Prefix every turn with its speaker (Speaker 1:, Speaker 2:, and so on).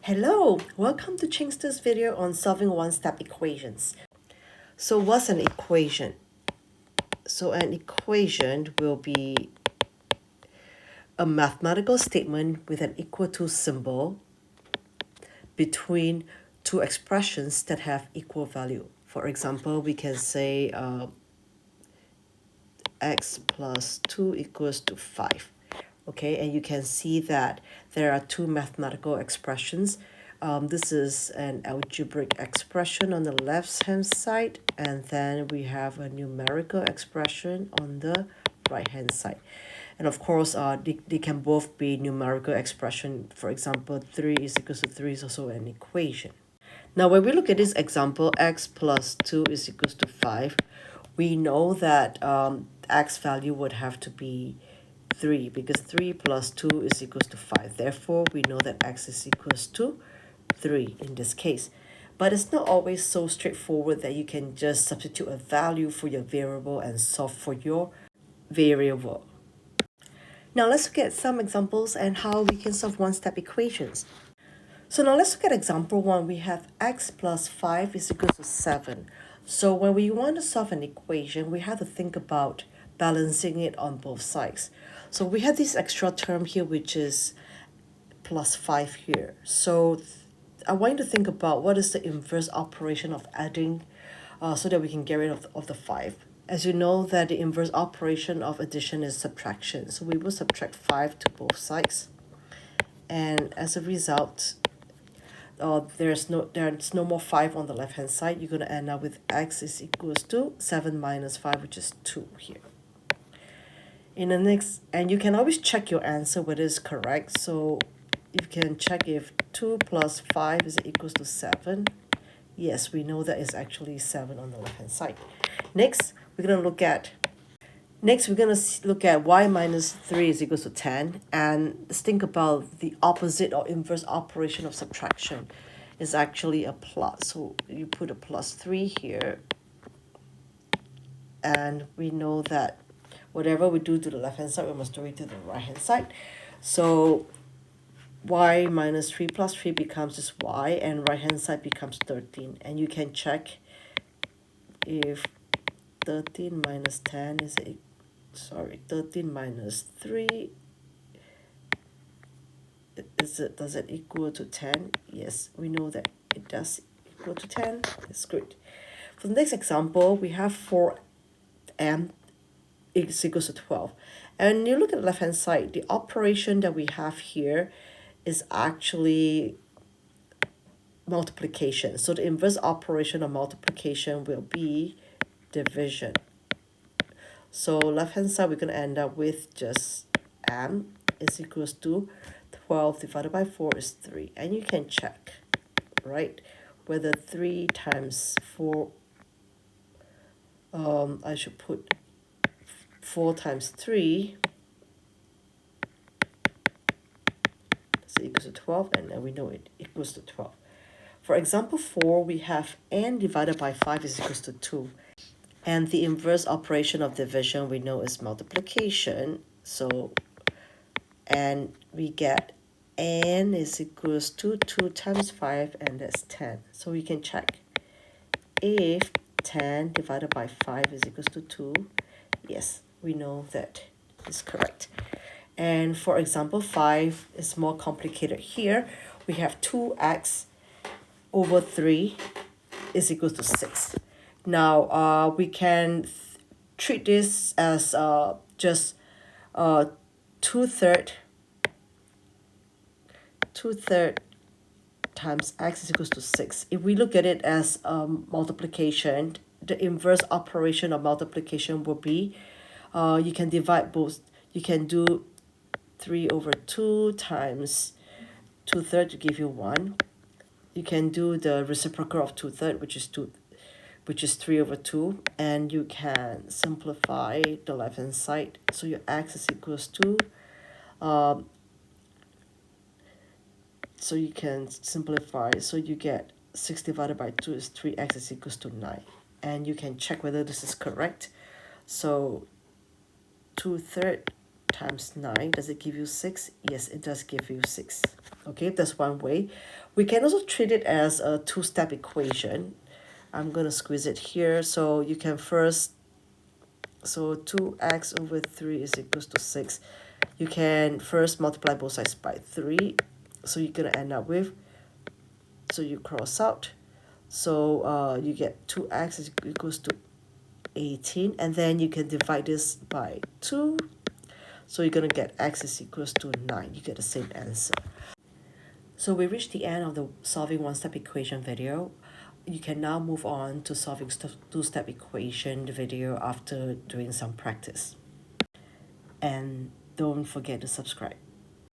Speaker 1: Hello, welcome to Chingster's video on solving one-step equations. So what's an equation? So an equation will be a mathematical statement with an equal to symbol between two expressions that have equal value. For example, we can say x plus 2 equals to 5. Okay, and you can see that there are two mathematical expressions. This is an algebraic expression on the left-hand side, and then we have a numerical expression on the right-hand side. And of course, they can both be numerical expression. For example, 3 is equals to 3 is also an equation. Now, when we look at this example, x plus 2 is equals to 5, we know that x value would have to be 3 because 3 plus 2 is equals to 5. Therefore, we know that x is equals to 3 in this case. But it's not always so straightforward that you can just substitute a value for your variable and solve for your variable. Now let's look at some examples and how we can solve one-step equations. So now let's look at example 1. We have x plus 5 is equal to 7. So when we want to solve an equation, we have to think about balancing it on both sides. So we have this extra term here, which is plus 5 here. So I want you to think about what is the inverse operation of adding so that we can get rid of the 5. As you know that the inverse operation of addition is subtraction. So we will subtract 5 to both sides. And as a result, there's no more 5 on the left hand side. You're going to end up with x is equals to 7 minus 5, which is 2 here. In the next, and you can always check your answer whether it's correct. So you can check if 2 plus 5 is equals to 7. Yes, we know that it's actually 7 on the left hand side. Next, we're going to look at y minus 3 is equals to 10. And let's think about the opposite or inverse operation of subtraction is actually a plus. So you put a plus 3 here. And we know that whatever we do to the left hand side, we must do it to the right hand side. So y minus 3 plus 3 becomes just y, and right hand side becomes 13. And you can check if 13 minus 10 is 13 minus 3 does it equal to 10? Yes, we know that it does equal to 10. That's great. For the next example, we have 4m is equals to 12. And you look at the left hand side, the operation that we have here is actually multiplication. So the inverse operation of multiplication will be division. So left hand side, we're going to end up with just m is equals to 12 divided by 4 is 3. And you can check, right, whether 3 times 4, I should put 4 times 3 is equals to 12, and then we know it equals to 12. For example 4, we have n divided by 5 is equals to 2. And the inverse operation of division we know is multiplication. So, and we get n is equals to 2 times 5, and that's 10. So we can check if 10 divided by 5 is equals to 2. Yes, we know that is correct. And for example 5 is more complicated here. We have 2x over 3 is equals to 6. Now we can treat this as just 2/3 times x is equals to 6. If we look at it as multiplication, the inverse operation of multiplication will be you can divide both. You can do 3 over 2 times 2/3 to give you 1. You can do the reciprocal of 2/3, which is 3 over 2, and you can simplify the left hand side. So your x is equals to so you can simplify, so you get 6 divided by 2 is 3x is equals to 9. And you can check whether this is correct. So 2/3 times 9, does it give you 6? Yes, it does give you 6. Okay, that's one way. We can also treat it as a two-step equation. I'm going to squeeze it here. So you can first, so 2x over 3 is equals to 6. You can first multiply both sides by 3. So you're going to end up with, so you cross out. So you get 2x is equals to 18. And then you can divide this by 2. So you're going to get x is equals to 9. You get the same answer. So we reached the end of the solving one-step equation video. You can now move on to solving two-step equation video after doing some practice. And don't forget to subscribe.